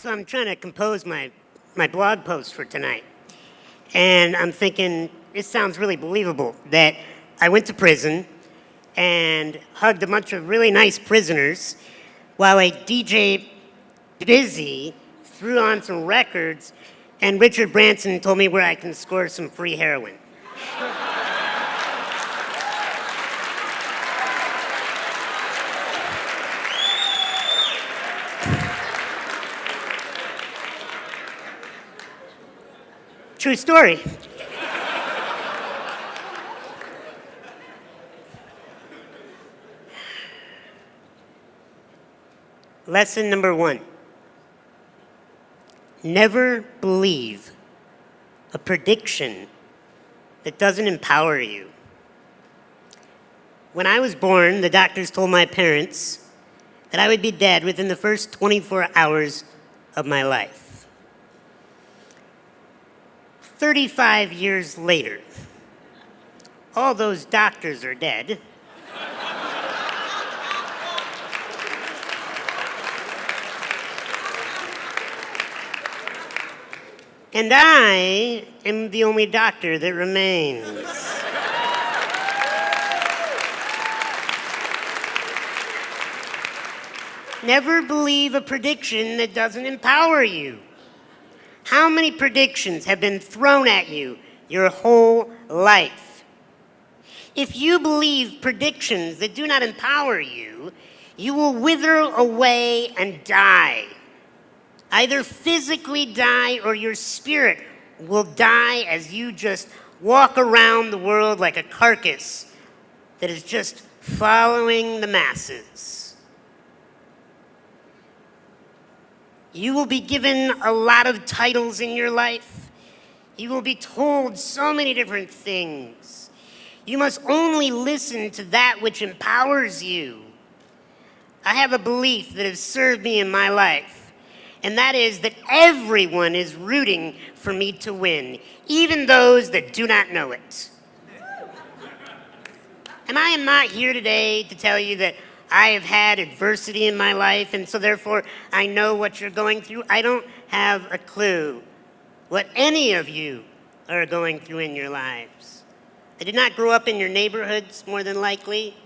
So I'm trying to compose my blog post for tonight. And I'm thinking, it sounds really believable that I went to prison and hugged a bunch of really nice prisoners while a DJ Busy threw on some records and Richard Branson told me where I can score some free heroin. True story. Lesson number 1. Never believe a prediction that doesn't empower you. When I was born, the doctors told my parents that I would be dead within the first 24 hours of my life. 35 years later, all those doctors are dead. And I am the only doctor that remains. Never believe a prediction that doesn't empower you. How many predictions have been thrown at you your whole life? If you believe predictions that do not empower you, you will wither away and die. Either physically die or your spirit will die as you just walk around the world like a carcass that is just following the masses. You will be given a lot of titles in your life. You will be told so many different things. You must only listen to that which empowers you. I have a belief that has served me in my life, and that is that everyone is rooting for me to win, even those that do not know it. And I am not here today to tell you that I have had adversity in my life, and so therefore I know what you're going through. I don't have a clue what any of you are going through in your lives. I did not grow up in your neighborhoods, more than likely.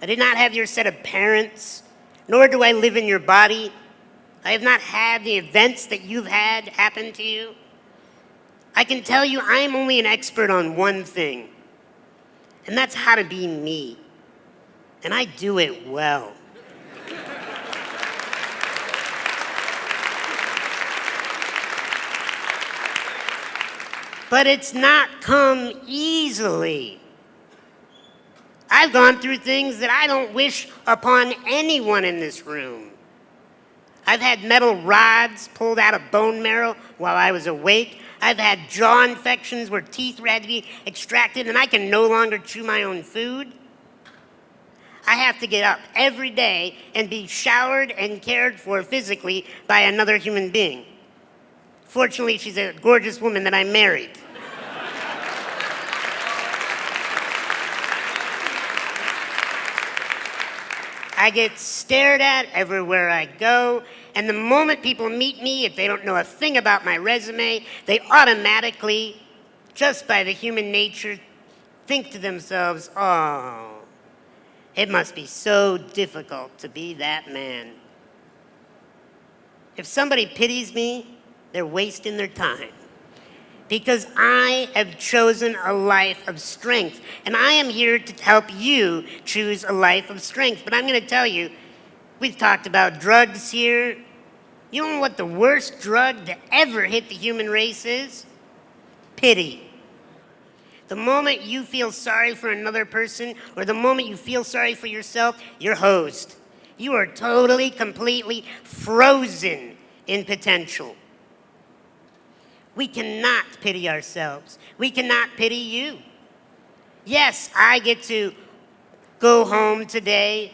I did not have your set of parents, nor do I live in your body. I have not had the events that you've had happen to you. I can tell you I'm only an expert on one thing, and that's how to be me. And I do it well. But it's not come easily. I've gone through things that I don't wish upon anyone in this room. I've had metal rods pulled out of bone marrow while I was awake. I've had jaw infections where teeth had to be extracted and I can no longer chew my own food. I have to get up every day and be showered and cared for physically by another human being. Fortunately, she's a gorgeous woman that I married. I get stared at everywhere I go, and the moment people meet me, if they don't know a thing about my resume, they automatically, just by the human nature, think to themselves, oh, it must be so difficult to be that man. If somebody pities me, they're wasting their time. Because I have chosen a life of strength. And I am here to help you choose a life of strength. But I'm going to tell you, we've talked about drugs here. You know what the worst drug to ever hit the human race is? Pity. The moment you feel sorry for another person, or the moment you feel sorry for yourself, you're hosed. You are totally, completely frozen in potential. We cannot pity ourselves. We cannot pity you. Yes, I get to go home today.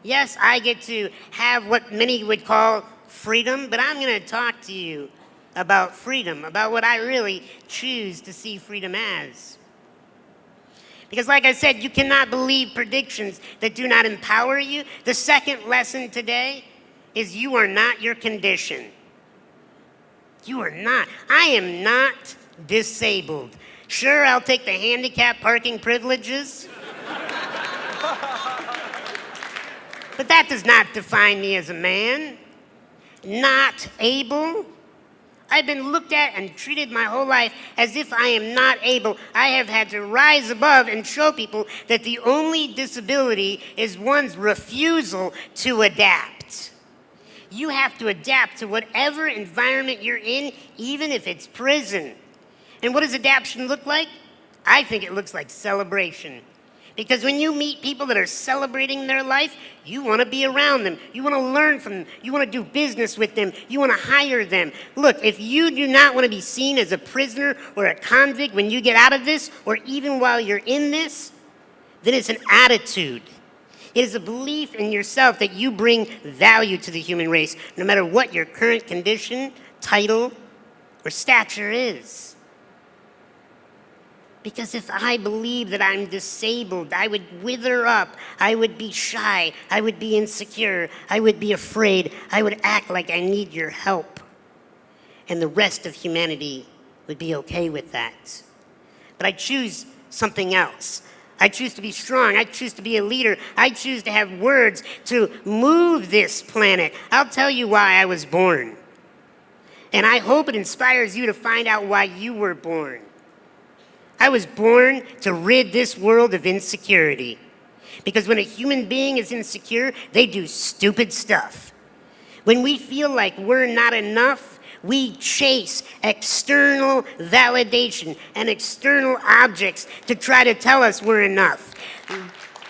Yes, I get to have what many would call freedom, but I'm going to talk to you about freedom, about what I really choose to see freedom as. Because like I said, you cannot believe predictions that do not empower you. The second lesson today is you are not your condition. You are not. I am not disabled. Sure, I'll take the handicap parking privileges. But that does not define me as a man. Not able. I've been looked at and treated my whole life as if I am not able. I have had to rise above and show people that the only disability is one's refusal to adapt. You have to adapt to whatever environment you're in, even if it's prison. And what does adaptation look like? I think it looks like celebration. Because when you meet people that are celebrating their life, you want to be around them. You want to learn from them. You want to do business with them. You want to hire them. Look, if you do not want to be seen as a prisoner or a convict when you get out of this, or even while you're in this, then it's an attitude. It is a belief in yourself that you bring value to the human race, no matter what your current condition, title, or stature is. Because if I believe that I'm disabled, I would wither up, I would be shy, I would be insecure, I would be afraid, I would act like I need your help. And the rest of humanity would be okay with that. But I choose something else. I choose to be strong, I choose to be a leader, I choose to have words to move this planet. I'll tell you why I was born. And I hope it inspires you to find out why you were born. I was born to rid this world of insecurity. Because when a human being is insecure, they do stupid stuff. When we feel like we're not enough, we chase external validation and external objects to try to tell us we're enough.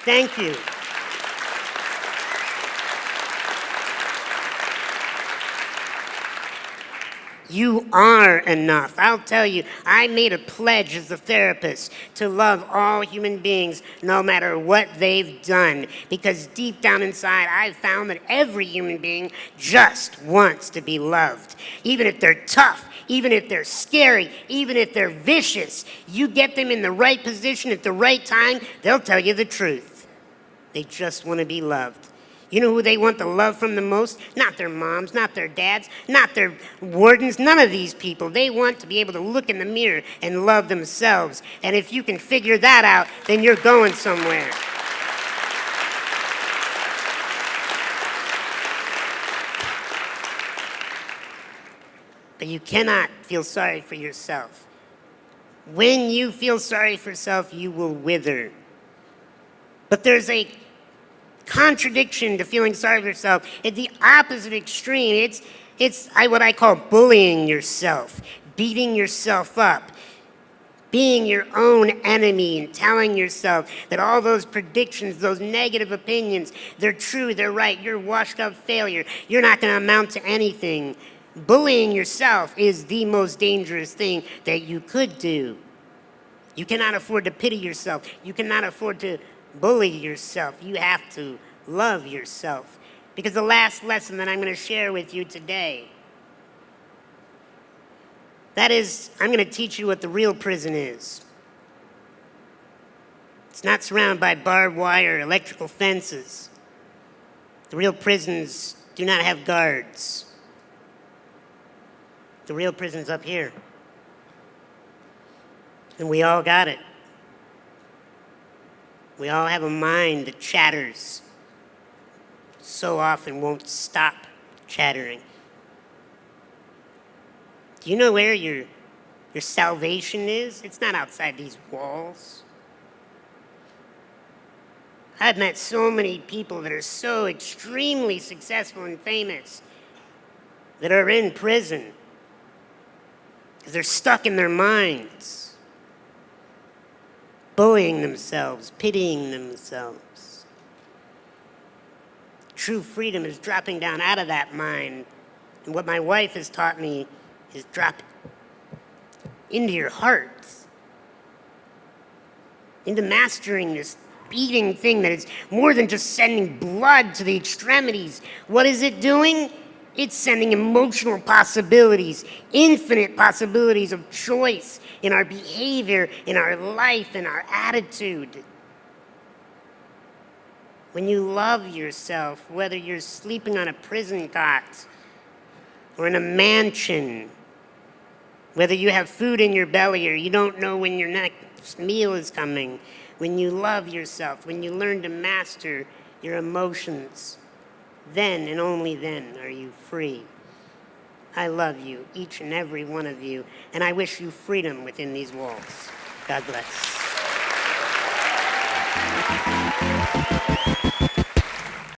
Thank you. You are enough. I'll tell you, I made a pledge as a therapist to love all human beings no matter what they've done. Because deep down inside, I've found that every human being just wants to be loved. Even if they're tough, even if they're scary, even if they're vicious, you get them in the right position at the right time, they'll tell you the truth. They just want to be loved. You know who they want the love from the most? Not their moms, not their dads, not their wardens, none of these people. They want to be able to look in the mirror and love themselves. And if you can figure that out, then you're going somewhere. But you cannot feel sorry for yourself. When you feel sorry for yourself, you will wither. But there's a contradiction to feeling sorry for yourself. It's the opposite extreme. It's what I call bullying yourself, beating yourself up, being your own enemy and telling yourself that all those predictions, those negative opinions, they're true, they're right, you're washed up failure, you're not going to amount to anything. Bullying yourself is the most dangerous thing that you could do. You cannot afford to pity yourself. You cannot afford to bully yourself. You have to love yourself. Because the last lesson that I'm going to share with you today, that is, I'm going to teach you what the real prison is. It's not surrounded by barbed wire or electrical fences. The real prisons do not have guards. The real prison's up here. And we all got it. We all have a mind that chatters, so often won't stop chattering. Do you know where your salvation is? It's not outside these walls. I've met so many people that are so extremely successful and famous that are in prison because they're stuck in their minds, bullying themselves, pitying themselves. True freedom is dropping down out of that mind. And what my wife has taught me is drop into your heart, into mastering this beating thing that is more than just sending blood to the extremities. What is it doing? It's sending emotional possibilities, infinite possibilities of choice in our behavior, in our life, in our attitude. When you love yourself, whether you're sleeping on a prison cot or in a mansion Whether you have food in your belly or you don't know when your next meal is coming, when you love yourself, when you learn to master your emotions, then and only then are you free. I love you, each and every one of you, and I wish you freedom within these walls. God bless.